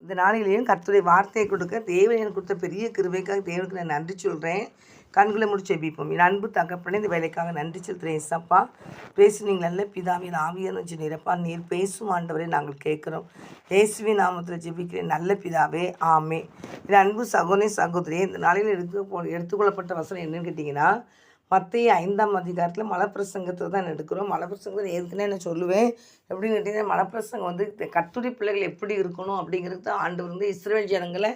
இந்த நாளிலேயும் கர்த்தருடைய வார்த்தையை கொடுக்க தேவன் எனக்கு கொடுத்த பெரிய கிருபைக்காக தேவனுக்கு நான் நன்றி சொல்கிறேன். கண்களை முடிச்சு ஜெபிப்போம். என் அன்பு தகப்பனே, இந்த வேலைக்காக நன்றி சொல்கிறேன். ஏசப்பா, பேசுனீங்க நல்ல பிதாவின் ஆவியான நிரப்பா, நீர் பேசும் ஆண்டவரை நாங்கள் கேட்குறோம். இயேசுவின் நாமத்தில் ஜெபிக்கிறேன் நல்ல பிதாவே, ஆமே. என் அன்பு சகோதரி சகோதரியே, இந்த நாளில் எடுத்துக்கொள்ளப்பட்ட வசனம் என்னன்னு கேட்டிங்கன்னா, மத்திய 5ஆம் அதிகாரத்தில் மலப்பிரசங்கத்தை தான் எடுக்கிறோம். மலப்பிரசங்கத்தை ஏற்கனவே நான் சொல்லுவேன். எப்படின்னு கேட்டிங்கன்னா, மலப்பிரசங்கம் வந்து கர்த்தருடைய பிள்ளைகள் எப்படி இருக்கணும் அப்படிங்கிறது தான் ஆண்டவர் வந்து இஸ்ரவேல் ஜனங்களை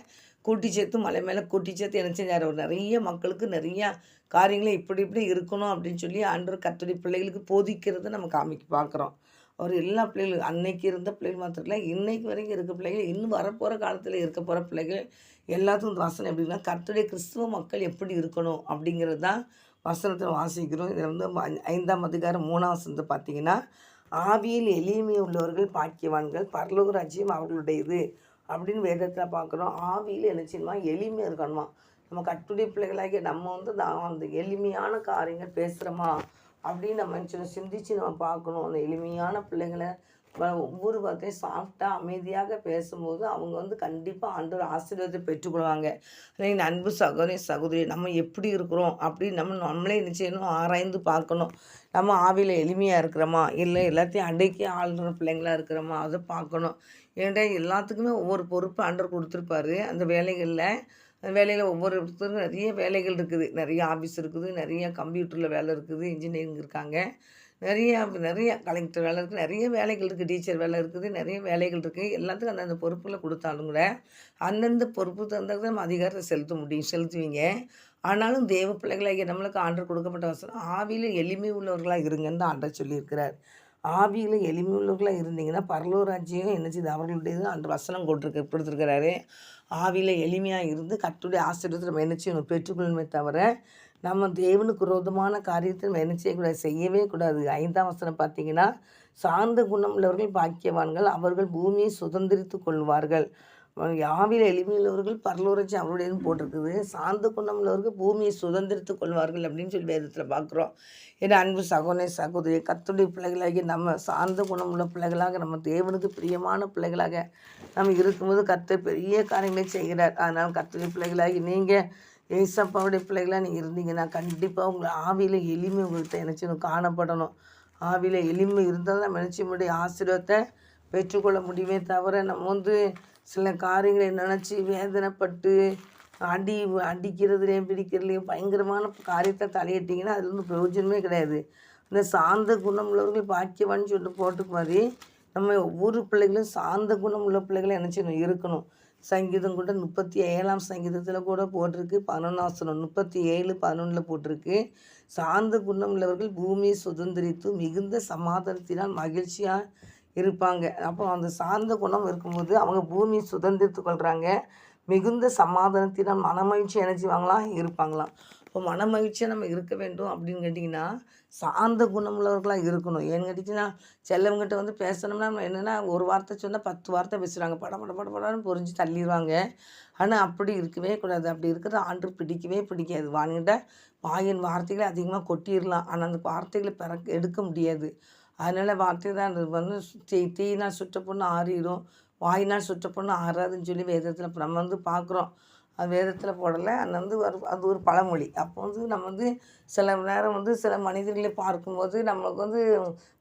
கூட்டி சேர்த்து மலை மேலே கூட்டி சேர்த்து என்ன செஞ்சார், அவர் நிறைய மக்களுக்கு நிறையா காரியங்களை இப்படி இப்படி இருக்கணும் அப்படின்னு சொல்லி ஆண்டவர் கர்த்தருடைய பிள்ளைகளுக்கு போதிக்கிறத நம்ம பார்க்குறோம். அவர் எல்லா பிள்ளைகளும் அன்னைக்கு இருந்த பிள்ளைகள் மாத்திரம் இல்லை, இன்னைக்கு வரைக்கும் இருக்க பிள்ளைகள், இன்னும் வரப்போகிற காலத்தில் இருக்க போகிற பிள்ளைகள் எல்லாத்துக்கும் இந்த வசனம் எப்படின்னா, கர்த்தருடைய கிறிஸ்துவ மக்கள் எப்படி இருக்கணும் அப்படிங்கிறது தான் வசனத்தில் வாசிக்கிறோம். இதில் வந்து 5ஆம் அதிகாரம் 3ஆம் வசனத்தை பார்த்தீங்கன்னா, ஆவியில் எளிமை உள்ளவர்கள் பாக்கியவான்கள், பரலோக ராஜ்யம் அவர்களுடையது அப்படின்னு வேதத்தில் பார்க்குறோம். ஆவியில் என்ன செய்யணுமா, எளிமை இருக்கணுமா. நம்ம கர்த்தருடைய பிள்ளைகளாகிய நம்ம வந்து அந்த எளிமையான காரியங்கள் பேசுகிறோமா அப்படின்னு நம்ம சிந்தித்து நம்ம பார்க்கணும். அந்த எளிமையான பிள்ளைகளை ஒவ்வொரு வார்த்தையும் சாஃப்டாக அமைதியாக பேசும்போது அவங்க வந்து கண்டிப்பாக ஆண்டவர் ஆசீர்வாதத்தை பெற்றுக்கொள்வாங்க. அதனால் அன்பு சகோதரி சகோதரி, நம்ம எப்படி இருக்கிறோம் அப்படின்னு நம்மளே என்ன செய்யணும், ஆராய்ந்து பார்க்கணும். நம்ம ஆவியில் எளிமையாக இருக்கிறோமா, இல்லை எல்லாத்தையும் அடக்கி ஆளுற பிள்ளைங்களாக இருக்கிறோமா, அதை பார்க்கணும். ஏன்டா எல்லாத்துக்குமே ஒவ்வொரு பொறுப்பு ஆண்டவர் கொடுத்துருப்பாரு. அந்த வேலையில் ஒவ்வொருத்தருக்கும் நிறைய வேலைகள் இருக்குது. நிறைய ஆஃபீஸ் இருக்குது, நிறைய கம்ப்யூட்டரில் வேலை இருக்குது, இன்ஜினியரிங் இருக்காங்க, நிறைய கலெக்டர் வேலை இருக்குது, நிறைய வேலைகள் இருக்குது, டீச்சர் வேலை இருக்குது, நிறைய வேலைகள் இருக்குது. எல்லாத்துக்கும் அந்தந்த பொறுப்பில் கொடுத்தாலும் கூட அந்தந்த பொறுப்பு தந்தால் நம்ம அதிகாரத்தை செலுத்துவீங்க. ஆனாலும் தேவ பிள்ளைகளாகிய நம்மளுக்கு ஆண்டவர் கொடுக்கப்பட்ட வசனம், ஆவியில் எளிமை உள்ளவர்களாக இருங்கன்னு தான் ஆண்டவர் சொல்லியிருக்கிறார். ஆவியில் எளிமை உள்ளவர்களாக இருந்தீங்கன்னா பரலோக ராஜ்யம் என்ன செய்யுது, அவர்களுடையது ஆண்டவர் வசனம் கொடுத்துருக்கிறாரு. ஆவியில் எளிமையாக இருந்து கர்த்தருடைய ஆசீர்வாதத்தை நம்ம என்ன செய்யணும், பெற்றுக்கொள்ளணுமே தவிர நம்ம தேவனுக்கு விரோதமான காரியத்தை நம்ம என்ன செய்யக்கூடாது, செய்யவே கூடாது. 5ஆம் வசனம் பார்த்தீங்கன்னா, சார்ந்த குணம் உள்ளவர்கள் பாக்கியவான்கள், அவர்கள் பூமியை சுதந்திரித்து கொள்வார்கள். ஆவியில் எளிமையுள்ளவர்கள் பரலோராட்சி அவருடையதுன்னு போட்டிருக்குது. சார்ந்த குணம் உள்ளவர்கள் பூமியை சுதந்திரித்து கொள்வார்கள் அப்படின்னு சொல்லி வேதத்தில் பார்க்குறோம். ஏன்னா அன்பு சகோதரி சகோதரி, கர்த்தருடைய பிள்ளைகளாகி நம்ம சார்ந்த குணம் உள்ள பிள்ளைகளாக, நம்ம தேவனுக்கு பிரியமான பிள்ளைகளாக நம்ம இருக்கும்போது கர்த்தர் பெரிய காரியங்களை செய்கிறார். அதனால் கர்த்தருடைய பிள்ளைகளாகி நீங்கள் ஏசப்பாவுடைய பிள்ளைகளாக நீங்கள் இருந்தீங்கன்னா கண்டிப்பாக உங்களை ஆவியில் எளிமை உங்கள்கிட்ட நினச்சிடும் காணப்படணும். ஆவியில் எளிமை இருந்தால் தான் நினச்சினுடைய ஆசீர்வாதத்தை பெற்றுக்கொள்ள முடியுமே தவிர நம்ம வந்து சில காரியங்களை நினச்சி வேதனைப்பட்டு அடிக்கிறதுலேயும் பிடிக்கிறதுலையும் பயங்கரமான காரியத்தை தலையிட்டிங்கன்னா அதில் வந்து பிரயோஜனமே கிடையாது. இந்த சார்ந்த குணம் உள்ளவர்கள் பாக்கியவான்னு சொல்லிட்டு போட்டுக்கு மாதிரி நம்ம ஒவ்வொரு பிள்ளைகளும் சார்ந்த குணம் உள்ள பிள்ளைகளை நினச்சிடணும் இருக்கணும். சங்கீதம் கூட 37ஆம் சங்கீதத்தில் கூட போட்டிருக்கு, 11ஆம் வசனம் 37:11 போட்டிருக்கு. சார்ந்த குணம் உள்ளவர்கள் பூமியை சுதந்திரித்து மிகுந்த சமாதானத்தினால் மகிழ்ச்சியாக இருப்பாங்க. அப்போ அந்த சார்ந்த குணம் இருக்கும்போது அவங்க பூமியை சுதந்திரித்து கொள்கிறாங்க, மிகுந்த சமாதானத்தினால் மனமகிழ்ச்சி நினைச்சுவாங்களாம் இருப்பாங்களாம். இப்போ மனமகிழ்ச்சியாக நம்ம இருக்க வேண்டும் அப்படின்னு கேட்டிங்கன்னா சார்ந்த குணமுள்ளவர்களாக இருக்கணும். ஏன்னு கேட்டிங்கன்னா செல்லவங்கிட்ட வந்து பேசணும்னா நம்ம என்னென்னா ஒரு வார்த்தை சொன்னால் 10 வார்த்தை பேசுகிறாங்க, படன்னு புரிஞ்சு தள்ளிடுவாங்க. ஆனால் அப்படி இருக்கவே கூடாது. அப்படி இருக்கிறது ஆண்டு பிடிக்கவே பிடிக்காது. வாங்கிட்ட வாயின் வார்த்தைகளை அதிகமாக கொட்டிடலாம், ஆனால் அந்த வார்த்தைகளை எடுக்க முடியாது. அதனால் வார்த்தை தான் வந்து தீயினால் சுட்ட பொண்ணு ஆறிடும், வாயினால் சுட்ட பொண்ணு ஆறாதுன்னு சொல்லி வேதத்தில் இப்போ நம்ம வந்து பார்க்குறோம். அது வேதத்தில் போடலை, அது வந்து அது ஒரு பழமொழி. அப்போ வந்து நம்ம வந்து சில நேரம் வந்து சில மனிதர்களை பார்க்கும்போது நம்மளுக்கு வந்து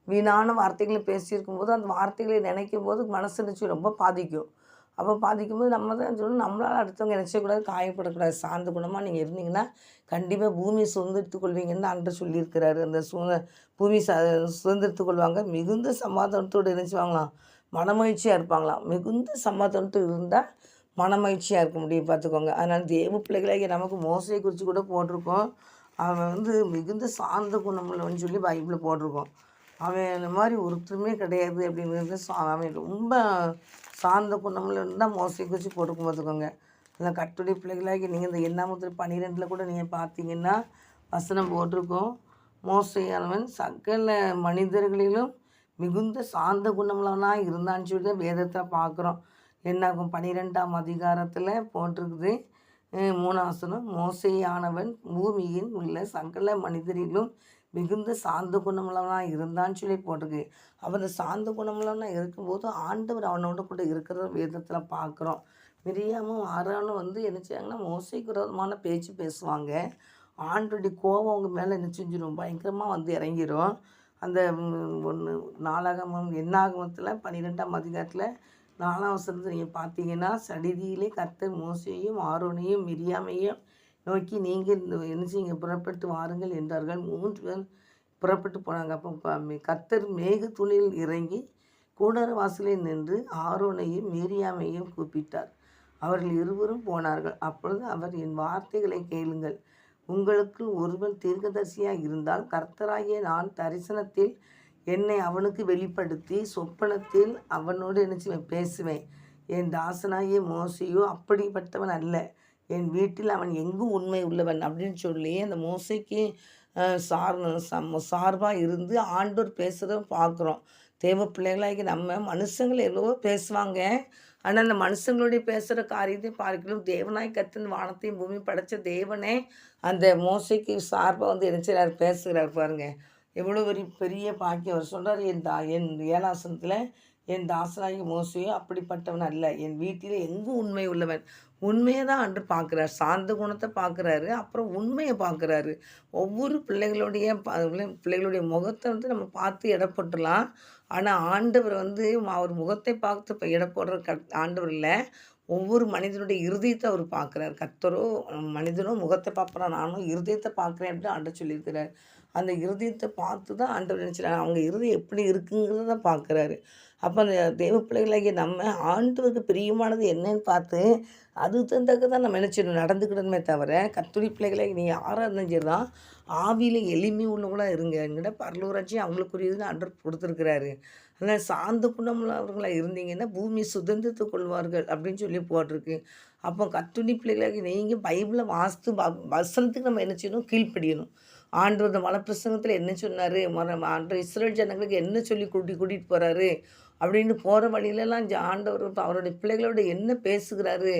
வீணான வார்த்தைகளை பேசியிருக்கும்போது அந்த வார்த்தைகளை நினைக்கும் போது மனசு நினச்சி ரொம்ப பாதிக்கும். அப்போ பாதிக்கும்போது நம்ம தான் சொல்லணும், நம்மளால் அடுத்தவங்க நினச்சக்கூடாது, காயப்படக்கூடாது. சார்ந்த குணமாக நீங்கள் இருந்தீங்கன்னா கண்டிப்பாக பூமியை சுதந்திரித்து கொள்வீங்கன்னு ஆண்டவர் சொல்லியிருக்கிறாரு. அந்த பூமி சுதந்திரித்து கொள்வாங்க, மிகுந்த சமாதானத்தோடு நினச்சிவாங்களாம், மனமகிழ்ச்சியாக இருப்பாங்களாம். மிகுந்த சமாதானத்தோடு இருந்தால் மனமகிழ்ச்சியாக இருக்க முடியும், பார்த்துக்கோங்க. அதனால் தேவ பிள்ளைகளாகிய நமக்கு மோசையை குறித்து கூட போட்டிருக்கோம். அவன் வந்து மிகுந்த சார்ந்த குணமுள்ளவன்னு சொல்லி பைபிளில் போட்டிருக்கோம். அவன் இந்த மாதிரி ஒருத்தருமே கிடையாது அப்படிங்கிறது. அவன் ரொம்ப சார்ந்த குணமுள்ள இருந்தால் மோசையை குறித்து போட்டிருக்கும், பார்த்துக்கோங்க. அதில் கர்த்தருடைய பிள்ளைகளாகி நீங்கள் இந்த 8:12 கூட நீங்கள் பார்த்தீங்கன்னா வசனம் போட்டிருக்கோம், மோசையானவன் சகல மனிதர்களிலும் மிகுந்த சார்ந்த குணமுள்ளவனாக இருந்தான்னு சொல்லி தான் வேதத்தை பார்க்குறோம். என்னாகும் 12ஆம் அதிகாரத்தில் போட்டிருக்குது, 3ஆம் வசனம், மோசேயானவன் பூமியில் உள்ள சகல மனிதரிலும் மிகுந்த சாந்த குணமுள்ளவனாக இருந்தான்னு சொல்லி போட்டிருக்கு. அப்போ அந்த சாந்த குணமுள்ளவனாக இருக்கும்போது ஆண்டவர் அவனோட கூட இருக்கிற வேதத்தில் பார்க்குறோம். மிரியாமும் ஆரோனும் வந்து என்ன செய்யாங்கன்னா மோசேக்கு விரோதமான பேச்சு பேசுவாங்க. ஆண்டவருடைய கோபம் அவங்க மேலே என்ன செஞ்சிடும், பயங்கரமாக வந்து இறங்கிரும். அந்த ஒன்று நாளாகமம் என்னாகமத்தில் 12ஆம் அதிகாரத்தில் 4ஆம் வசனத்தை நீங்கள் பார்த்தீங்கன்னா, சடிதியிலே கர்த்தர் மோசேயையும் ஆரோனையும் மிரியாமையும் நோக்கி நீங்கள் என்ன செய்யுங்க, புறப்பட்டு வாருங்கள் என்றார்கள். 3 பேர் புறப்பட்டு போனாங்க. அப்போ கர்த்தர் மேக துணியில் இறங்கி கூடார வாசலில் நின்று ஆரோனையும் மிரியாமையும் கூப்பிட்டார். அவர்கள் இருவரும் போனார்கள். அப்பொழுது அவர், என் வார்த்தைகளை கேளுங்கள். உங்களுக்குள் ஒருவன் தீர்க்கதரிசியாக இருந்தால் கர்த்தராகிய நான் தரிசனத்தில் என்னை அவனுக்கு வெளிப்படுத்தி சொப்பனத்தில் அவனோடு என்ன பேசுவேன். என் தாசனாகிய மோசையோ அப்படிப்பட்டவன் அல்ல. என் வீட்டில் அவன் எங்கும் உண்மை உள்ளவன் அப்படின்னு சொல்லி அந்த மோசைக்கு சார்பாக இருந்து ஆண்டோர் பேசுகிறத பார்க்குறோம். தேவ பிள்ளைகளாகி நம்ம மனுஷங்களை எவ்வளவோ பேசுவாங்க. ஆனால் அந்த மனுஷங்களுடைய பேசுகிற காரியத்தை பார்க்கலும் தேவனாய் கர்த்தர் வானத்தையும் பூமி படைத்த தேவனே அந்த மோசைக்கு சார்பாக வந்து என்ன செய்கிறார், பேசுகிறார் பாருங்கள். எவ்வளோ ஒரு பெரிய பாக்கியம். அவர் சொல்கிறார், என் 7ஆசனத்தில் என் தாசனாகி மோசையோ அப்படிப்பட்டவன் அல்ல. என் வீட்டில் எங்கும் உண்மை உள்ளவன். உண்மையை தான் அன்று பார்க்குறாரு. சாந்த குணத்தை பார்க்குறாரு, அப்புறம் உண்மையை பார்க்குறாரு. ஒவ்வொரு பிள்ளைகளுடைய முகத்தை வந்து நம்ம பார்த்து எடை போட்டுடலாம். ஆனால் ஆண்டவர் வந்து அவர் முகத்தை பார்த்து இப்போ எடை போடுற ஆண்டவர் இல்லை. ஒவ்வொரு மனிதனுடைய இருதயத்தை அவர் பார்க்குறாரு. கர்த்தரோ மனிதனோ முகத்தை பார்க்குறான், நானும் இருதயத்தை பார்க்குறேன் அப்படின்னு ஆண்டவர் சொல்லியிருக்கிறார். அந்த இருதயத்தை பார்த்து தான் ஆண்டவர் நினச்சிட்டாங்க அவங்க இருதயம் எப்படி இருக்குங்கிறத பார்க்குறாரு. அப்போ அந்த தேவ பிள்ளைகளாகிய நம்ம ஆண்டவருக்கு பிரியமானது என்னன்னு பார்த்து அது தந்தக்க தான் நம்ம நினச்சிடணும் நடந்துக்கிடணுமே தவிர, கர்த்தருடைய பிள்ளைகளாகி நீங்கள் யாராக இருந்தாலும் சரி தான் ஆவியில் எளிமை உள்ளவங்களாக இருங்க. என்கிட்ட பரலோராட்சியும் அவங்களுக்குரியதுன்னு ஆண்டவர் கொடுத்துருக்கிறாரு. அதனால் சாந்த குணமுள்ளவர்களாக இருந்தீங்கன்னா பூமி சுதந்திரத்து கொள்வார்கள் அப்படின்னு சொல்லி போட்டிருக்கு. அப்போ கர்த்தருடைய பிள்ளைகளாகி நீங்கள் பைபிளை வாசித்து வசனத்துக்கு நம்ம என்ன செய்யணும், கீழ்ப்படியணும். ஆண்டவர் இந்த மலைப்பிரசங்கத்தில் என்ன சொன்னார், ஆண்டவர் இஸ்ரேல் ஜனங்களுக்கு என்ன சொல்லி கூட்டிகிட்டு போகிறாரு அப்படின்னு போகிற வழியிலலாம் ஆண்டவர் அவருடைய பிள்ளைகளோட என்ன பேசுகிறாரு,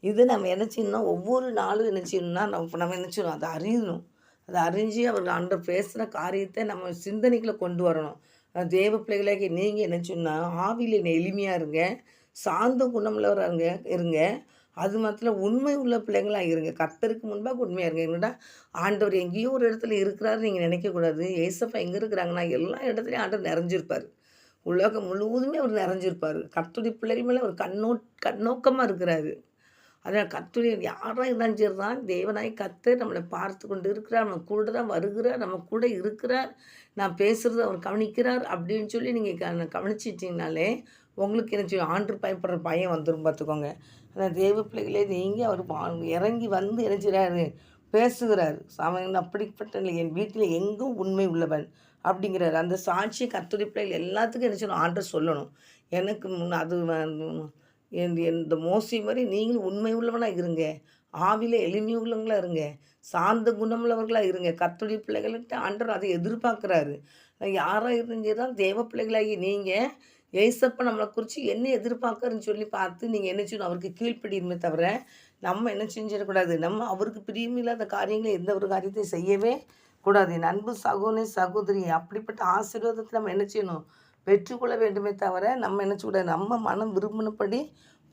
இது நம்ம என்ன செய்யணும், ஒவ்வொரு நாளும் என்ன செய்யணும்னா நம்ம என்ன செய்யணும், அதை அறியணும். அதை அறிஞ்சு அவர்கள் ஆண்டவர் பேசுகிற காரியத்தை நம்ம சிந்தனைகளை கொண்டு வரணும். தேவ பிள்ளைகளாகி நீங்கள் என்ன சொன்னால் ஆவியில் எளிமையாக இருங்க, சாந்த குணமுள்ளவராக இருங்க. அது மாத்திரம் உண்மை உள்ள பிள்ளைங்களாக இருங்க. கர்த்தருக்கு முன்பாக உண்மையாக இருங்க. என்னடா ஆண்டவர் எங்கேயோ ஒரு இடத்துல இருக்கிறாரு நீங்கள் நினைக்கக்கூடாது. ஏசப்பா எங்கே இருக்கிறாங்கன்னா எல்லா இடத்துலையும் ஆண்டவர் நிறைஞ்சிருப்பார். உலகம் முழுவதுமே அவர் நிறைஞ்சிருப்பார். கர்த்தருடைய பிள்ளைகள் மேலே அவர் கண்ணோக்கமாக இருக்கிறாரு. அதனால் கர்த்தருடைய யாராக இருந்தாலும் சரி தான் தேவனாய் கர்த்தர் நம்மளை பார்த்து கொண்டு இருக்கிறார், நம்ம கூட தான் வருகிறார், நம்ம கூட இருக்கிறார், நான் பேசுகிறத அவர் கவனிக்கிறார் அப்படின்னு சொல்லி நீங்கள் கவனிச்சிட்டிங்கனாலே உங்களுக்கு என்ன செய்யும், ஆண்டு பயப்படுற பயம் வந்துடும் பார்த்துக்கோங்க. ஆனால் தேவ பிள்ளைகளே நீங்கள் அவர் இறங்கி வந்து என்ன செய்கிறாரு, பேசுகிறார். அவன் அப்படிப்பட்ட என் வீட்டில் எங்கும் உண்மை உள்ளவன் அப்படிங்கிறாரு. அந்த சாட்சியை கர்த்தருடைய பிள்ளைகள் எல்லாத்துக்கும் என்ன செய்யணும், ஆண்டவர் சொல்லணும். எனக்கு அது இந்த மோசி மாதிரி நீங்களும் உண்மை உள்ளவனாக இருங்க, ஆவியில் எளிமை உள்ளவங்களாக இருங்க, சாந்த குணமுள்ளவர்களாக இருங்க. கர்த்தருடைய பிள்ளைகள்கிட்ட ஆண்டவர் அதை எதிர்பார்க்குறாரு. யாராக இருந்தால் தேவ பிள்ளைகளாகி நீங்கள் ஏசப்பா நம்மளை குறித்து என்ன எதிர்பார்க்குறன்னு சொல்லி பார்த்து நீங்கள் என்ன செய்யணும், அவருக்கு கீழ்ப்படியுமே தவிர நம்ம என்ன செஞ்சிடக்கூடாது. நம்ம அவருக்கு பிரியமில்லாத காரியங்களை எந்த ஒரு காரியத்தையும் செய்யவே கூடாது. என் அன்பு சகோதரி அப்படிப்பட்ட ஆசீர்வாதத்தை நம்ம என்ன செய்யணும், பெற்றுக்கொள்ள வேண்டுமே தவிர நம்ம என்ன செய்யக்கூடாது, நம்ம மனம் விரும்பினபடி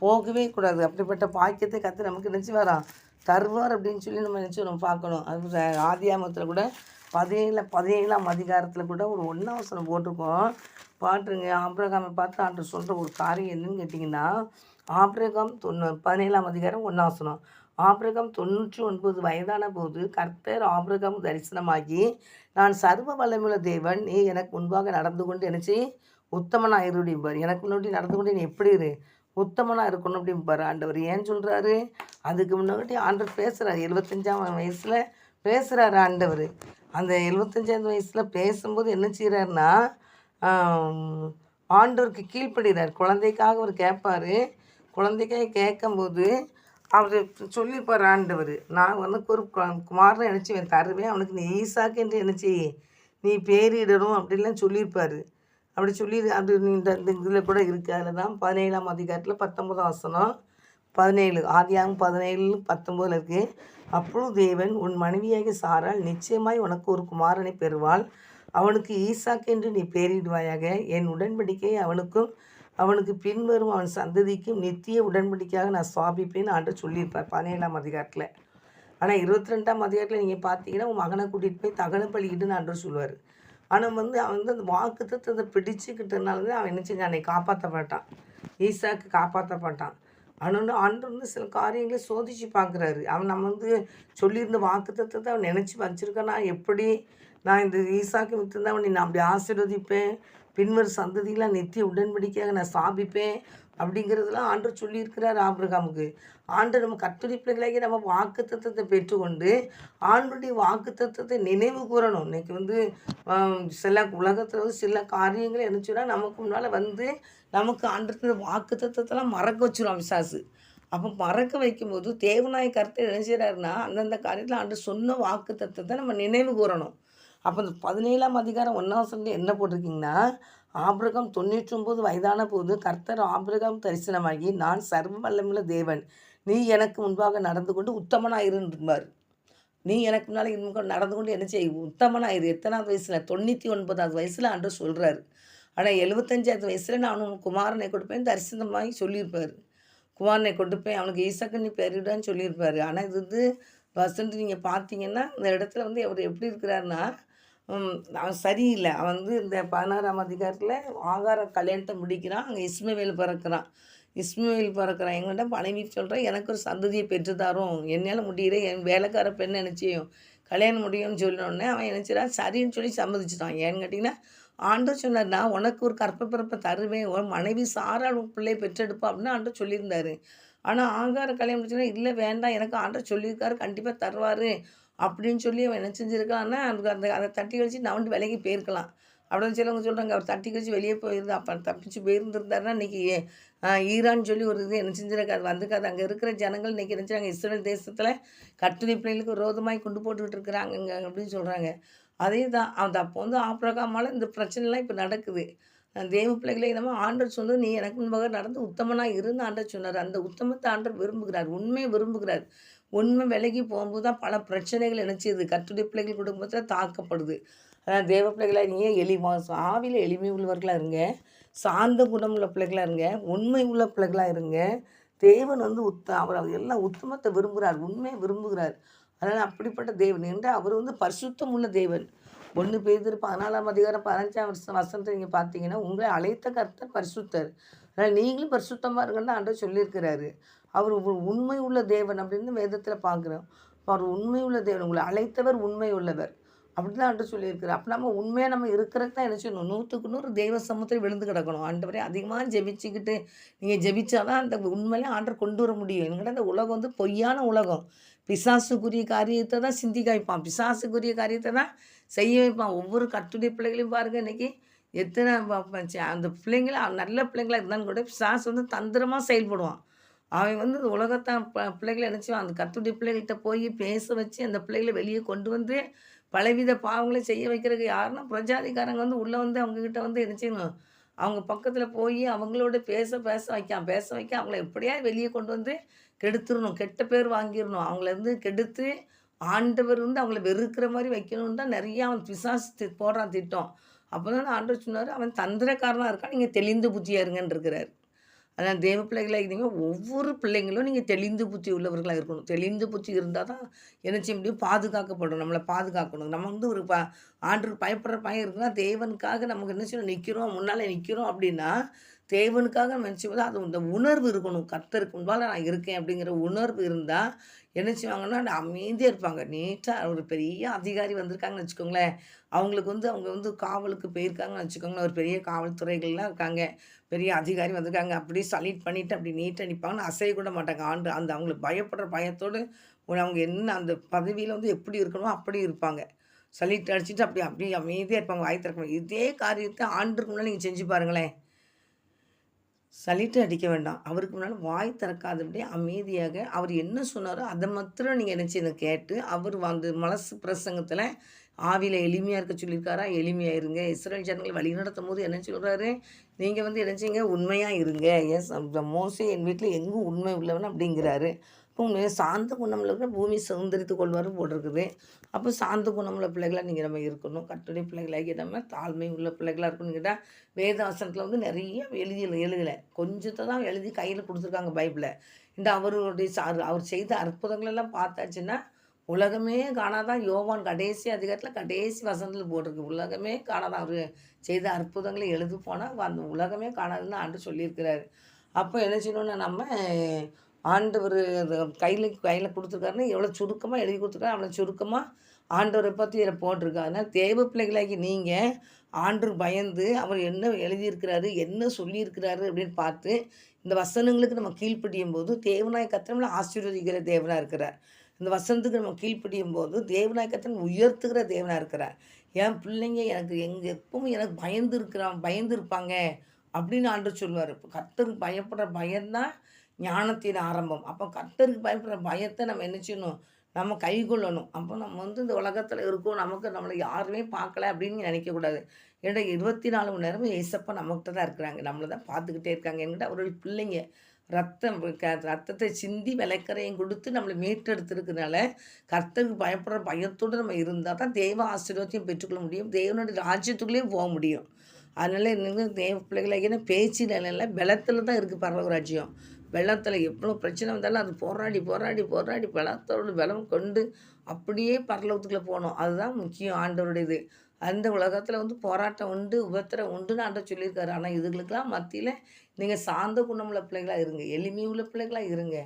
போகவே கூடாது. அப்படிப்பட்ட பாக்கியத்தை கற்று நமக்கு நினச்சி வரான் தருவார் அப்படின்னு சொல்லி நம்ம நினச்சி நம்ம பார்க்கணும். அது ஆதியாகமத்தில் கூட 17ஆம் அதிகாரத்தில் கூட ஒரு 1ஆம் வசனம் போட்டிருக்கோம். பாட்டுருங்க. ஆபிரகாமை பார்த்து ஆண்டவர் சொல்கிற ஒரு காரியம் என்னன்னு கேட்டிங்கன்னா, ஆபிரகாம் 17ஆம் அதிகாரம் 1ஆம் வசனம். ஆபிரகாம் 99 வயதான போது கர்த்தர் ஆபிரகாம் தரிசனமாகி, நான் சர்வ வல்லமையுள்ள தேவன், நீ எனக்கு முன்பாக நடந்து கொண்டு என்ன செய், உத்தமனாக இரு அப்படிம்பார். எனக்கு முன்னாடி நடந்து கொண்டு நீ எப்படி இரு, உத்தமனாக இருக்கணும் அப்படிம்பார் ஆண்டவர். ஏன் சொல்கிறாரு, அதுக்கு முன்னாடி ஆண்டவர் பேசுகிறார். 75ஆம் வயசில் பேசுகிறாரு ஆண்டவர். அந்த 75ஆம் வயசில் பேசும்போது என்ன செய்கிறாருன்னா, ஆண்டவருக்கு கீழ்ப்படுகிறார். குழந்தைக்காக அவர் கேட்பார். குழந்தைக்காக கேட்கும்போது அவர் சொல்லியிருப்பார் ஆண்டவர், நான் உனக்கு ஒரு குமாரனை நினச்சி தருவேன், அவனுக்கு நீ ஈசாக்கு என்று நினச்சி நீ பேரிடணும் அப்படின்லாம் சொல்லியிருப்பார். அப்படி சொல்லி அது இந்த இதில் கூட இருக்குது. அதில் தான் 17ஆம் அதிகாரத்தில் 19ஆம் வசனம் 17 ஆதியாகமம் 17:19 இருக்குது. அப்பொழுது தேவன், உன் மனைவியாகிய சாராள் நிச்சயமாய் உனக்கு ஒரு குமாரனை பெறுவாள், அவனுக்கு ஈசாக்கு என்று நீ பெயரிடுவாயாக. என் உடன்படிக்கையை அவனுக்கும் அவனுக்கு பின்வரும் அவன் சந்ததிக்கும் நித்திய உடன்படிக்கையாக நான் ஸ்தாபிப்பேன்னு ஆண்டவர் சொல்லியிருப்பார் 17ஆம் அதிகாரத்தில். ஆனால் 22ஆம் அதிகாரத்தில் நீங்கள் பார்த்தீங்கன்னா, உன் மகனை கூட்டிகிட்டு போய் தகன பலியிடுன்னு ஆண்டவர் சொல்லுவார். ஆனால் அவன் அந்த வாக்குத்தத்தத்தை பிடிச்சிக்கிட்டனால தான் அவன் என்ன செஞ்சான், அன்னை காப்பாற்றப்பட்டான், ஈசாக்கு காப்பாற்றப்பட்டான். ஆனால் ஆண்டவர் சில காரியங்களை சோதித்து பார்க்குறாரு. அவன் நம்ம சொல்லியிருந்த வாக்குத்தத்தத்தை அவன் நினச்சி வச்சுருக்கானா, எப்படி நான் இந்த ஈசாக்கு விற்றுந்தான் அவனை நான் அப்படி ஆசீர்வதிப்பேன், பின்வரும் சந்ததியெலாம் நித்திய உடன்படிக்கையாக நான் ஸ்தாபிப்பேன் அப்படிங்கிறதுலாம் ஆண்டவர் சொல்லியிருக்கிறார் ஆபிரகாமுக்கு. ஆண்டவர் நம்ம கர்த்தருடைய பிள்ளைகளாகி நம்ம வாக்குத்தத்தத்தை பெற்றுக்கொண்டு ஆண்டவருடைய வாக்குத்தத்தத்தை நினைவு கூறணும். இன்றைக்கி சில உலகத்தில் சில காரியங்களை என்ன சொன்னால் நமக்கு முன்னால் நமக்கு ஆண்டவர் வாக்குத்தத்தத்தெல்லாம் மறக்க வச்சுருவோம் பிசாசு. அப்போ மறக்க வைக்கும்போது தேவனாய் கர்த்தர் என்ன செய்கிறாருன்னா, அந்தந்த காரியத்தில் ஆண்டவர் சொன்ன வாக்குத்தத்தத்தை நம்ம நினைவு கூறணும். அப்போ இந்த 17ஆம் அதிகாரம் 1ஆம் வசனத்தில் என்ன போட்டிருக்கீங்கன்னா, ஆபிரகாம் 99 வயதான போது கர்த்தர் ஆபிரகாம் தரிசனமாகி, நான் சர்வ வல்லமுள்ள தேவன், நீ எனக்கு முன்பாக நடந்து கொண்டு உத்தமனாயிருந்தார். நீ எனக்கு முன்னால் நடந்து கொண்டு என்ன செய்ய, உத்தமனாயிரு. எத்தனாவது வயசில்? 99வது வயசில் ஆண்டவர் சொல்கிறார். ஆனால் 75வது வயசில் நான் உன் குமாரனை கொடுப்பேன் தரிசனமாகி சொல்லியிருப்பார். குமாரனை கொடுப்பேன், அவனுக்கு ஈசாக்கு நீ பெயரிடான்னு சொல்லியிருப்பார். ஆனால் இது வசந்த் நீங்கள் பார்த்தீங்கன்னா இந்த இடத்துல அவர் எப்படி இருக்கிறாருன்னா, அவன் சரியில்லை. அவன் இந்த 16ஆம் அதிகாரத்தில் ஆகார கல்யாணத்தை முடிக்கிறான். அங்கே இஸ்மவேல் பிறக்கிறான். எங்கள்கிட்ட மனைவி சொல்கிறேன், எனக்கு ஒரு சந்ததியை பெற்றுத்தாரும், என்னால் முடிகிற என் வேலைக்கார பெண்ணை நினச்சியும் கல்யாணம் முடியும்னு சொன்னோடனே அவன் நினச்சிடான், சரின்னு சொல்லி சம்மதிச்சிட்டான். ஏன்னு கேட்டிங்கன்னா, ஆண்டவர் சொன்னார், நான் உனக்கு ஒரு கற்பப்பிறப்பை தருவேன், உன் மனைவி சாராள் உன் பிள்ளையை பெற்றெடுப்பா அப்படின்னு ஆண்டவர் சொல்லியிருந்தார். ஆனால் ஆகார கல்யாணம் முடிச்சுன்னா, இல்லை வேண்டாம், எனக்கு ஆண்டவர் சொல்லியிருக்காரு, கண்டிப்பாக தருவார் அப்படின்னு சொல்லி அவன் என்ன செஞ்சுருக்கான்னா, அதை தட்டி கழிச்சு நான் விலைக்கு போயிருக்கலாம். அப்படின்னு சிலவங்க சொல்கிறாங்க, அவர் தட்டி கழிச்சு வெளியே போயிருந்து அப்போ தப்பிச்சு போயிருந்துருந்தாருன்னா இன்றைக்கி ஈரான்னு சொல்லி ஒரு இது என்ன செஞ்சிருக்காது வந்துக்காது. அங்கே இருக்கிற ஜனங்கள் இன்றைக்கி நினச்சாங்க இஸ்ரேல் தேசத்தில் கர்த்தருடைய பிள்ளைகளுக்கு விரோதமாய் கொண்டு போட்டுக்கிட்டு இருக்கிறாங்கங்க அப்படின்னு சொல்கிறாங்க. அதே தான் அப்போ ஆபிரகாமால் இந்த பிரச்சனைலாம் இப்போ நடக்குது. தேவ பிள்ளைகளை நம்ம ஆண்டவர் சொன்னது, நீ எனக்கு முன்பாக நடந்து உத்தமனாக இருந்து ஆண்டவர் சொன்னார். அந்த உத்தமத்தை ஆண்டவர் விரும்புகிறார், உண்மையை விரும்புகிறார். உண்மை விலகி போகும்போது தான் பல பிரச்சனைகள் நினச்சிது கர்த்தருடைய பிள்ளைகள் குடும்பத்தில் தாக்கப்படுது. அதான் தேவ பிள்ளைகளாக நீங்கள் ஆவியில் எளிமை உள்ளவர்களாக இருங்க, சார்ந்த குணம் உள்ள பிள்ளைகளாக இருங்க, உண்மை உள்ள பிள்ளைகளாக இருங்க. தேவன் அவர் எல்லாம் உத்தமத்தை விரும்புகிறார், உண்மையை விரும்புகிறார். அதனால் அப்படிப்பட்ட தேவன் என்று அவர் பரிசுத்தம் உள்ள தேவன். 1 பேதுரு 14ஆம் அதிகாரம் 15ஆம் வசனத்தை நீங்கள் பார்த்தீங்கன்னா, உங்களை அழைத்த கர்த்தர் பரிசுத்தர், அதனால் நீங்களும் பரிசுத்தமாக இருங்கன்னு ஆண்டவர் சொல்லியிருக்கிறாரு. அவர் உண்மை உள்ள தேவன் அப்படின்னு வேதத்தில் பார்க்குறோம். அவர் உண்மை உள்ள தேவன், உங்களை அழைத்தவர் உண்மை உள்ளவர் அப்படின்னு தான் ஆண்டவர் சொல்லியிருக்கிறார். அப்போ நம்ம உண்மையாக நம்ம இருக்கிறது தான் என்ன செய்யணும், 100க்கு 100 தெய்வ சமூகத்தில் விழுந்து கிடக்கணும். ஆண்டவரே அதிகமாக ஜெபிச்சுக்கிட்டு நீங்கள் ஜெபிச்சாதான் அந்த உண்மையிலே ஆண்டவர் கொண்டு வர முடியும். என்கிட்ட அந்த உலகம் பொய்யான உலகம், பிசாசுக்குரிய காரியத்தை தான் சிந்திக்க வைப்பான், பிசாசுக்குரிய காரியத்தை தான் செய்ய வைப்பான். ஒவ்வொரு கர்த்தருடைய பிள்ளைகளையும் பாருங்கள், இன்றைக்கி எத்தனை அந்த பிள்ளைங்கள நல்ல பிள்ளைங்களாக இருந்தாலும் கூட பிசாசு தந்திரமாக செயல்படுவான். அவன் உலகத்தை பிள்ளைகளை நினச்சிவான். அந்த கர்த்தருடைய பிள்ளைகள்கிட்ட போய் பேச வச்சு அந்த பிள்ளைகளை வெளியே கொண்டு பலவித பாவங்களை செய்ய வைக்கிறதுக்கு யாருன்னா பிரஜாதிகாரங்க உள்ளே அவங்கக்கிட்ட என்ன செய்யணும், அவங்க பக்கத்தில் போய் அவங்களோட பேச வைக்க அவங்கள எப்படியாவது வெளியே கொண்டு கெடுத்துடணும், கெட்ட பேர் வாங்கிடணும், அவங்கள கெடுத்து ஆண்டவர் அவங்கள வெறுக்கிற மாதிரி வைக்கணும்னு தான் நிறையா அவன் பிசாசு போடுறான் திட்டம். அப்போ தான் ஆண்டவர் சொன்னார், அவன் தந்திரக்காரனாக இருக்கான், நீங்கள் தெளிந்து புத்தியாக இருங்கன்னு இருக்கிறார். அதனால் தேவ பிள்ளைகளாக இருந்தீங்க, ஒவ்வொரு பிள்ளைங்களும் நீங்கள் தெளிந்து புத்தி உள்ளவர்களாக இருக்கணும். தெளிந்து புத்தி இருந்தால் தான் என்ன செய்ய முடியும், பாதுகாக்கப்படும், நம்மளை பாதுகாக்கணும். நம்ம ஒரு ஆண்டவருக்கு பயப்படுற பயம் இருக்குன்னா, தேவனுக்காக நமக்கு என்ன செய்யணும், நிற்கிறோம், முன்னால் நிற்கிறோம் அப்படின்னா தேவனுக்காக நம்ம நினச்சிப்போது அது இந்த உணர்வு இருக்கணும். கர்த்தருக்கு முன்பால் நான் இருக்கேன் அப்படிங்கிற உணர்வு இருந்தால் என்ன செய்வாங்கன்னா, அமைதியாக இருப்பாங்க. நீட்டாக ஒரு பெரிய அதிகாரி வந்திருக்காங்கன்னு வச்சுக்கோங்களேன், அவங்களுக்கு அவங்க காவலுக்கு போயிருக்காங்கன்னு வச்சுக்கோங்களேன், ஒரு பெரிய காவல்துறைகள்லாம் இருக்காங்க, பெரிய அதிகாரி வந்திருக்காங்க, அப்படியே சல்யூட் பண்ணிவிட்டு அப்படி நீட்டாக நிற்பாங்கன்னு அசைய கூட மாட்டாங்க. அவங்களுக்கு பயப்படுற பயத்தோடு அவங்க என்ன அந்த பதவியில் எப்படி இருக்கணுமோ அப்படி இருப்பாங்க. சல்யூட் அடிச்சுட்டு அப்படியே அமைதியாக இருப்பாங்க, வாய் திறக்கணும். இதே காரியத்தை ஆண்டுக்கு முன்னாடி நீங்கள் செஞ்சு பாருங்களேன். சலிட்டு அடிக்க வேண்டாம், அவருக்கு முன்னால் வாய் திறக்காதபடியே அமைதியாக அவர் என்ன சொன்னாரோ அதை மாத்திரம் நீங்கள் என்ன செய்யணும், கேட்டு அவர் மனசு பிரசங்கத்தில் ஆவியில் எளிமையாக இருக்க சொல்லியிருக்காரா, எளிமையாக இருங்க. இஸ்ரவேல் ஜனங்களை வழிநடத்தும் போது என்ன சொல்கிறாரு, நீங்கள் வந்து என்ன செய்யுங்க, உண்மையாக இருங்க. மோசே என் வீட்டில் எங்கும் உண்மை உள்ளவன் அப்படிங்கிறாரு. இப்போ உண்மையாக சாந்த குணமுள்ள பூமி சுதந்திரித்து கொள்வார் போட்டிருக்குது. அப்போ சாந்த குணமுள்ள பிள்ளைகளாக நீங்கள் நம்ம இருக்கணும். கர்த்தருடைய பிள்ளைகளாகி நம்ம தாழ்மை உள்ள பிள்ளைகளாக இருக்கணும்னு கேட்டால் வேதாசனத்தில் வந்து நிறைய எழுதலை கொஞ்சத்தை தான் எழுதி கையில் கொடுத்துருக்காங்க பைபிளை. இந்த அவருடைய அவர் செய்த அற்புதங்களெல்லாம் பார்த்தாச்சுன்னா உலகமே காணாதான். யோவான் கடைசி அதிகாரத்தில் கடைசி வசனத்தில் போட்டிருக்கு, உலகமே காணாதான். அவர் செய்த அற்புதங்களை எழுது போனால் அந்த உலகமே காணாதுன்னு ஆண்டு சொல்லியிருக்கிறாரு. அப்போ என்ன செய்யணும்னா நம்ம ஆண்டவர் கையில் கொடுத்துருக்காருன்னா எவ்வளோ சுருக்கமாக எழுதி கொடுத்துருக்காரு, அவ்வளோ சுருக்கமாக ஆண்டவரை பற்றி இதில் போட்டிருக்கு. அதனால் தேவ பிள்ளைகளாகி நீங்கள் ஆண்டவர் பயந்து அவர் என்ன எழுதியிருக்கிறாரு, என்ன சொல்லியிருக்கிறாரு அப்படின்னு பார்த்து இந்த வசனங்களுக்கு நம்ம கீழ்ப்படியும் போது தேவனாய் கர்த்தர் நம்மளை ஆசீர்வதிக்கிற தேவனாக இருக்கிறார். இந்த வசனத்துக்கு நம்ம கீழ்ப்படியும் போது தேவனாய் கர்த்தர் உயர்த்துகிற தேவனாக இருக்கிறார். என் பிள்ளைங்க எனக்கு எப்பவும் எனக்கு பயந்து இருப்பாங்க அப்படின்னு ஆண்டவர் சொல்லுவார். இப்போ கர்த்தருக்கு பயப்படுற பயம்தான் ஞானத்தின் ஆரம்பம். அப்போ கர்த்தருக்கு பயப்படுற பயத்தை நம்ம என்ன செய்யணும், நம்ம கைக்கொள்ளணும். அப்போ நம்ம வந்து இந்த உலகத்தில் இருக்கோம், நமக்கு நம்மளை யாருமே பார்க்கல அப்படின்னு நினைக்கக்கூடாது. ஏன்னா 24 மணி நேரமும் ஏசப்பா நம்மகிட்ட தான் இருக்கிறாங்க, நம்மளை தான் பார்த்துக்கிட்டே இருக்காங்க. என்கிட்ட அவருடைய பிள்ளைங்க ரத்தத்தை சிந்தி விளக்கரையும் கொடுத்து நம்மளை மீட்டெடுத்துருக்கனால கர்த்தருக்கு பயப்படுற பயத்தோடு நம்ம இருந்தால் தான் தெய்வ ஆசீர்வாதத்தையும் பெற்றுக்கொள்ள முடியும், தேவனுடைய ராஜ்யத்துக்குள்ளேயும் போக முடியும். அதனால் இன்னும் தேவ பிள்ளைகளாகினா பேச்சு நிலையில் பலத்தில் தான் இருக்குது பரலோக ராஜ்யம். வெள்ளத்தில் எவ்வளோ பிரச்சனை வந்தாலும் அது போராடி போராடி போராடி பலத்தோட பலம் கொண்டு அப்படியே பரலோகத்துக்குள்ளே போகணும். அதுதான் முக்கியம் ஆண்டவருடையது. அந்த உலகத்தில் வந்து போராட்டம் உண்டு, உபத்திரம் உண்டுன்னு ஆண்டவர் சொல்லியிருக்காரு. ஆனால் இதுகளுக்கெல்லாம் மத்தியில் நீங்கள் சாந்த குணமுள்ள பிள்ளைகளாக இருங்க, எளிமை உள்ள பிள்ளைகளாக இருங்க.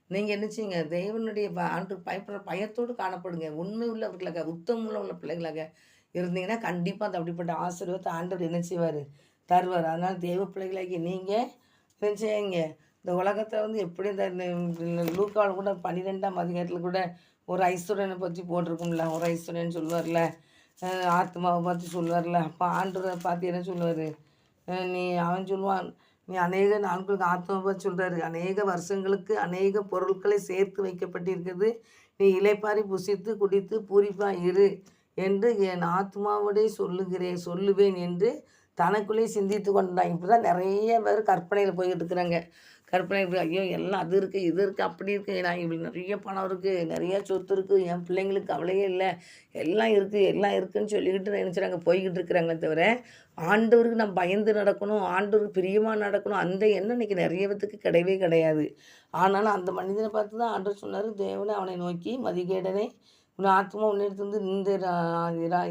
நீங்கள் என்ன செய்யுங்க, தேவனுடைய ஆண்டு பயப்படுற பயத்தோடு காணப்படுங்க, உண்மை உள்ளவர்களாக உத்தம உள்ள பிள்ளைகளாக இருந்தீங்கன்னா கண்டிப்பாக அந்த அப்படிப்பட்ட ஆசீர்வாதத்தை ஆண்டவர் என்ன செய்வார், தருவார். அதனால் தேவ பிள்ளைகளாகி நீங்கள் என்ன செய்யுங்க, இந்த உலகத்தில் வந்து எப்படி இந்த லூக்காவில் கூட 12ஆம் அதிகாரத்தில் கூட ஒரு ஐஸ்வர்யனை பற்றி போட்டிருக்கும்ல, ஒரு ஐஸ்வர்யன்னு சொல்லுவார்ல, ஆத்மாவை பார்த்து சொல்லுவார்ல. அப்போ ஆண்டவரை பார்த்து என்ன சொல்லுவார், அவன் சொல்லுவான், நீ அநேக நாட்களுக்கு ஆத்மாவை பார்த்து சொல்கிறாரு, அநேக வருஷங்களுக்கு அநேக பொருட்களை சேர்த்து வைக்கப்பட்டிருக்கிறது, நீ இலைப்பாரி புசித்து குடித்து பூரிப்பாக இரு என்று என் ஆத்மாவோடே சொல்லுவேன் என்று தனக்குள்ளே சிந்தித்து கொண்டான். இப்படி தான் நிறைய பேர் கற்பனையில் போய்கிட்டு இருக்கிறாங்க. கற்பனை ஐயோ எல்லாம் அது இருக்குது இது இருக்குது அப்படி இருக்குது, நான் இப்படி நிறைய பணம் இருக்குது, நிறைய சொத்து இருக்குது, என் பிள்ளைங்களுக்கு கவலையே இல்லை, எல்லாம் இருக்குதுன்னு சொல்லிக்கிட்டு நினச்சிறாங்க, போய்கிட்டு இருக்கிறாங்களே தவிர ஆண்டவருக்கு நம்ம பயந்து நடக்கணும், ஆண்டவருக்கு பிரியமாக நடக்கணும், அந்த எண்ணம் இன்றைக்கி நிறைய பேத்துக்கு கிடையவே கிடையாது. ஆனாலும் அந்த மனிதனை பார்த்து தான் ஆண்டவர் சொன்னார், தேவனை அவனை நோக்கி மதிகேடனே உன் ஆத்மா உன்னிடத்து வந்து இந்த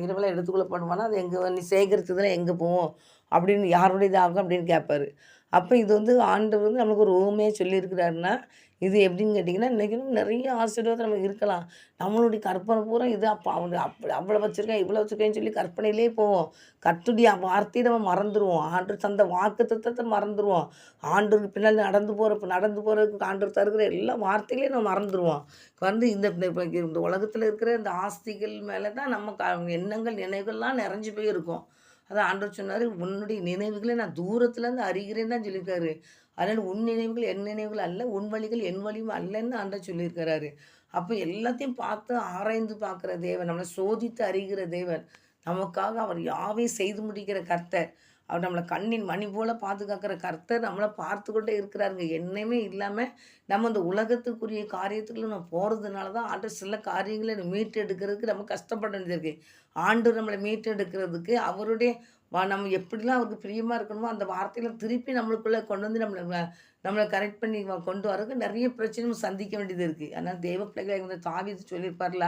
இரவில் எடுத்துக்கொள்ளப்படுவானா, அது எங்கே நீ சேகரித்ததில் எங்கே போவோம் அப்படின்னு யாருடைய இதாகும் அப்படின்னு கேட்பார். அப்போ இது வந்து ஆண்டவர் வந்து நம்மளுக்கு ஒரு ஊமையாக சொல்லியிருக்கிறாருன்னா இது எப்படின்னு கேட்டிங்கன்னா, இன்றைக்கும் நிறைய ஆசீர்வாதம் நமக்கு இருக்கலாம். நம்மளுடைய கற்பனை பூரா இது அப்போ அப்படி அவ்வளோ வச்சுருக்கேன் இவ்வளோ வச்சுருக்கேன்னு சொல்லி கற்பனையிலே போவோம். கர்த்தருடைய வார்த்தையை நம்ம மறந்துடுவோம், ஆண்டவர் தந்த வாக்குத்தத்தத்தை மறந்துடுவோம், ஆண்டவருக்கு பின்னால் நடந்து போகிறதுக்கு ஆண்டவர் தருகிற எல்லா வார்த்தைகளையும் நம்ம மறந்துடுவோம். வந்து இந்த உலகத்தில் இருக்கிற இந்த ஆஸ்திகள் மேலே தான் நம்ம எண்ணங்கள் நினைவுகள்லாம் நிறைஞ்சு போய் இருக்கும். அதான் ஆண்டவர் சொன்னார், உன்னுடைய நினைவுகளை நான் தூரத்துலேருந்து அறிகிறேன்னு தான் சொல்லியிருக்காரு. அதனால் உன் நினைவுகள் என் நினைவுகள் அல்ல, உன் வழிகள் என் வழியும் அல்லன்னு ஆண்டவர் சொல்லியிருக்கிறாரு. அப்போ எல்லாத்தையும் பார்த்து ஆராய்ந்து பார்க்குற தேவன், நம்மளை சோதித்து அறிகிற தேவன், நமக்காக அவர் யாவையும் செய்து முடிக்கிற கர்த்தர், அவர் நம்மளை கண்ணின் மணி போல் பாதுகாக்கிற கர்த்தர் நம்மளை பார்த்து கொண்டே இருக்கிறாருங்க. என்னமே இல்லாமல் நம்ம இந்த உலகத்துக்குரிய காரியத்துக்குள்ள நம்ம போகிறதுனால தான் ஆண்டவர் சில காரியங்களை மீட்டு எடுக்கிறதுக்கு நம்ம கஷ்டப்பட வேண்டியது. ஆண்டவர் நம்மளை மீட்டு எடுக்கிறதுக்கு அவருடைய நம்ம எப்படிலாம் அவருக்கு பிரியமாக இருக்கணுமோ அந்த வார்த்தையில திருப்பி நம்மளுக்குள்ளே கொண்டு வந்து நம்மளை கரெக்ட் பண்ணி கொண்டு வரதுக்கு நிறைய பிரச்சனையும் சந்திக்க வேண்டியது இருக்குது. அதனால் தேவ பிள்ளைகளை வந்து தாவீது சொல்லியிருப்பார்ல,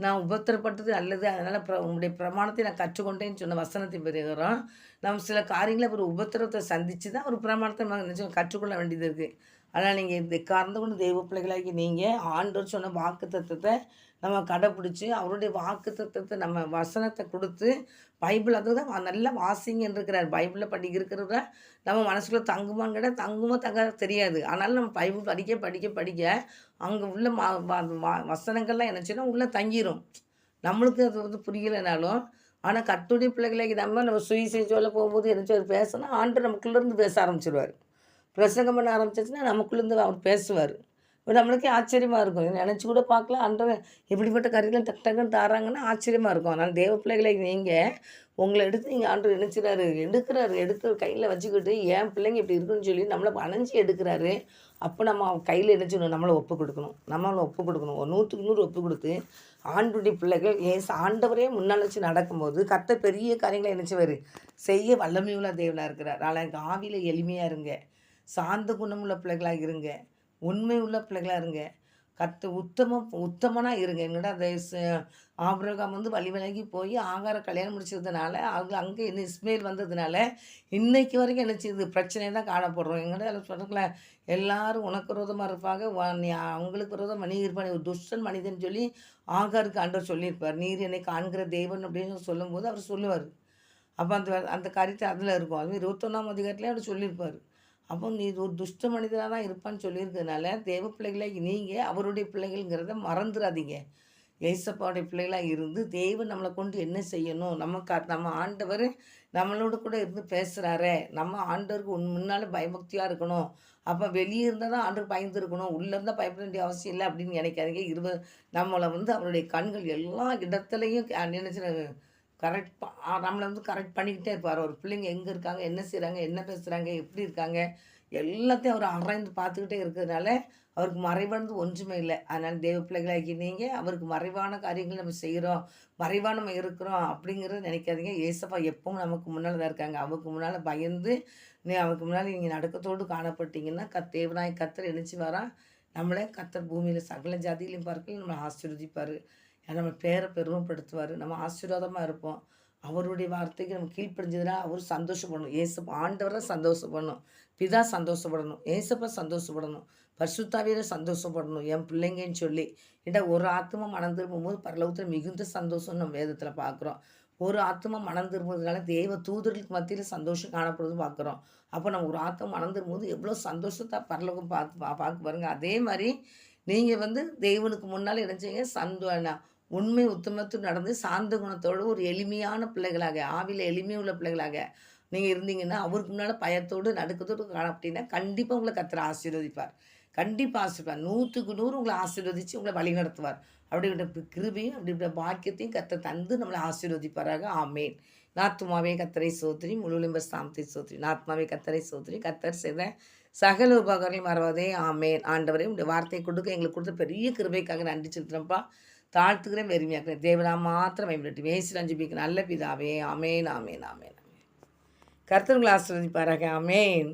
நான் உபத்திரப்பட்டது நல்லது, அதனால் உங்களுடைய பிரமாணத்தை நான் கற்றுக்கொண்டேன்னு சொன்ன வசனத்தை பிரகாரம் நம்ம சில காரியங்களை ஒரு உபத்திரத்தை சந்தித்து தான் ஒரு பிரமாணத்தை நம்ம கற்றுக்கொள்ள வேண்டியது இருக்குது. அதனால் நீங்கள் இந்த காரணத்தை கொண்டு தெய்வ பிள்ளைகளாகி நீங்கள் ஆண்டவர் சொன்ன வாக்கு தத்துவத்தை நம்ம கடைப்பிடிச்சி அவருடைய வாக்கு தத்துவத்தை நம்ம வசனத்தை கொடுத்து பைபிள் அதுதான் நல்லா வாசிங்கன்னு இருக்கிறார். பைபிளில் இருக்கிறத நம்ம மனசுக்குள்ளே தங்குமான்னு கேட்டால் தங்குமோ தங்க தெரியாது. ஆனாலும் நம்ம பைபிள் படிக்க அங்கே உள்ள வசனங்கள்லாம் என்னச்சுன்னா உள்ளே தங்கிடும். நம்மளுக்கு அது வந்து புரியலைனாலும் ஆனால் கர்த்தருடைய பிள்ளைகளை நம்ம சுவிசேஷத்தில் போகும்போது என்ன பேசணும், ஆண்டு நமக்குள்ளேருந்து பேச ஆரம்பிச்சிடுவார். பிரசங்கம் பண்ண ஆரம்பிச்சிச்சுன்னா நமக்குள்ளேருந்து அவர் பேசுவார். நம்மளுக்கே ஆச்சரியமாக இருக்கும். இதை நினச்சி கூட பார்க்கல. ஆண்டவன் எப்படிப்பட்ட காரியங்கள் டக்கு டக்குன்னு தாராங்கன்னு ஆச்சரியமாக இருக்கும். அதனால் தேவ பிள்ளைகளை நீங்கள் உங்கள எடுத்து நீங்கள் ஆண்டவர் நினைச்சுறாரு எடுத்து கையில் வச்சுக்கிட்டு என் பிள்ளைங்க இப்படி இருக்குன்னு சொல்லி நம்மளை அணைஞ்சி எடுக்கிறாரு. அப்போ நம்ம கையில் நினச்சிடணும், நம்மளை ஒப்பு கொடுக்கணும். ஒரு 100க்கு 100 ஒப்பு கொடுத்து ஆண்டுடைய பிள்ளைகள் ஆண்டவரே முன்னால் வச்சு நடக்கும்போது கர்த்தர் பெரிய காரியங்களை நினச்சவர் செய்ய வல்லமையுள்ள தேவனாக இருக்கிறார். நாளைக்கு ஆவியில் எளிமையாக இருங்க, சாந்த குணமுள்ள பிள்ளைகளாக இருங்க, உண்மை உள்ள பிள்ளைகளாக இருங்க, உத்தமனாக இருங்க. என்னடா அந்த ஆபிரகாம் வந்து வழி விலகி போய் ஆகார கல்யாணம் முடிச்சதுனால அவங்க அங்கே இன்னும் இஸ்மேல் வந்ததுனால இன்னைக்கு வரைக்கும் என்ன செய்யுது, பிரச்சனை தான் காணப்படுறோம். எங்கடா சொல்கிறங்கள எல்லாரும் உனக்கு விரோதமாக இருப்பாங்க, நீ அவங்களுக்கு விரோதமாக நீ இருப்பான், ஒரு துஷ்டன் மனிதன் சொல்லி ஆகாருக்கு ஆண்டவர் சொல்லியிருப்பார். நீர் என்னை காண்கிற தேவன் அப்படின்னு சொல்லும்போது அவர் சொல்லுவார். அப்போ அந்த அந்த காரியத்தை அதில் இருக்கும். அதுவும் 21ஆம் அதிகாரத்துலேயே அவர் சொல்லியிருப்பார். அப்போ நீ ஒரு துஷ்ட மனிதனாக தான் இருப்பான்னு சொல்லியிருக்கிறதுனால தேவ பிள்ளைகளை நீங்கள் அவருடைய பிள்ளைகள்ங்கிறத மறந்துடாதீங்க. ஏசப்பாவுடைய பிள்ளைகளாக இருந்து தேவன் நம்மளை கொண்டு என்ன செய்யணும், நம்ம ஆண்டவர் நம்மளோட கூட இருந்து பேசுகிறாரே, நம்ம ஆண்டவருக்கு முன்னால் பயபக்தியாக இருக்கணும். அப்போ வெளியே இருந்தால் தான் ஆண்டவர் பயந்து இருக்கணும், உள்ளே இருந்தால் பயப்பட வேண்டிய அவசியம் இல்லை அப்படின்னு நினைக்காதீங்க. நம்மளை வந்து அவருடைய கண்கள் எல்லா இடத்துலையும் நினைச்சு கரெக்ட் நம்மளை வந்து கரெக்ட் பண்ணிக்கிட்டே இருப்பார். ஒரு பிள்ளைங்க எங்கே இருக்காங்க, என்ன செய்கிறாங்க, என்ன பேசுகிறாங்க, எப்படி இருக்காங்க, எல்லாத்தையும் அவர் ஆராய்ந்து பார்த்துக்கிட்டே இருக்கிறதுனால அவருக்கு மறைவானது ஒன்றுமே இல்லை. அதனால் தேவ பிள்ளைகளாகி நீங்கள் அவருக்கு மறைவான காரியங்கள் நம்ம செய்கிறோம், மறைவாக நம்ம இருக்கிறோம் அப்படிங்கிறத நினைக்காதீங்க. ஏசப்பா எப்பவும் நமக்கு முன்னால் தான் இருக்காங்க. அவருக்கு முன்னால் பயந்து அவருக்கு முன்னால் நீங்கள் நடக்கத்தோடு காணப்பட்டீங்கன்னா தேவனாய் கர்த்தர் நினச்சி வரா நம்மளே கர்த்தர் பூமியில் சகல ஜாதிகளையும் பார்க்கல நம்மளை ஆசீர்வதிப்பார். நம்ம பேரை பெருமைப்படுத்துவார். நம்ம ஆசீர்வாதமாக இருப்போம். அவருடைய வார்த்தைக்கு நம்ம கீழ்ப்படிஞ்சதுனா அவர் சந்தோஷப்படணும். ஏசப்பா ஆண்டவரை சந்தோஷப்படணும், பிதா சந்தோஷப்படணும், ஏசப்பா சந்தோஷப்படணும், பரிசுத்தாவியரை சந்தோஷப்படணும், என் பிள்ளைங்கன்னு சொல்லி. ஏன்டா ஒரு ஆத்மா மனம் திரும்பும்போது பரலோகத்தில் மிகுந்த சந்தோஷம் நம்ம வேதத்தில் பார்க்குறோம். ஒரு ஆத்மா மனம் திரும்புறதுனால தேவ தூதர்களுக்கு மத்தியில் சந்தோஷம் காணப்படுறதும் பார்க்குறோம். அப்போ நம்ம ஒரு ஆத்மா மனம் திரும்பும்போது எவ்வளோ சந்தோஷத்தை பரலோகம் பார்க்க பாருங்கள். அதே மாதிரி நீங்கள் வந்து தேவனுக்கு முன்னால் இணைச்சிங்க உண்மை உத்தமத்தில் நடந்து சாந்த குணத்தோடு ஒரு எளிமையான பிள்ளைகளாக, ஆவியில் எளிமை உள்ள பிள்ளைகளாக நீங்கள் இருந்தீங்கன்னா அவருக்கு முன்னால் பயத்தோடு நடுக்கத்தோடு காணப்பட்டீங்கன்னா கண்டிப்பாக உங்களை கர்த்தர் ஆசீர்வதிப்பார். கண்டிப்பாக ஆசீர்வார். 100க்கு 100 உங்களை ஆசீர்வதித்து உங்களை வழி நடத்துவார். அப்படிப்பட்ட கிருபையும் அப்படிப்பட்ட பாக்கியத்தையும் கர்த்தர் தந்து நம்மளை ஆசீர்வதிப்பாராக. ஆமேன். நாத்துமாவே கர்த்தரை சோத்திரி, முழு சாமத்தை சோத்திரி. நாத்மாவே கர்த்தரை சோத்திரி, கர்த்தர் செய்த சகல உபகாரங்களையும் மறவாதே. ஆமேன். ஆண்டவரே உடைய வார்த்தையை கொடுக்க எங்களுக்கு கொடுத்த பெரிய கிருபைக்காக நன்றி செலுத்துகிறேன்ப்பா. தாழ்த்துக்கிறேன், வெறுமையாக்குறேன். தேவனா மாத்திரம் பயன்படுத்தி வேசி ஜெபிக்க நல்ல பிதாவே. ஆமேன், ஆமேன், ஆமேன், ஆமேன். கர்த்தர் உங்களை ஆசீர்வதிப்பாராக. ஆமேன்.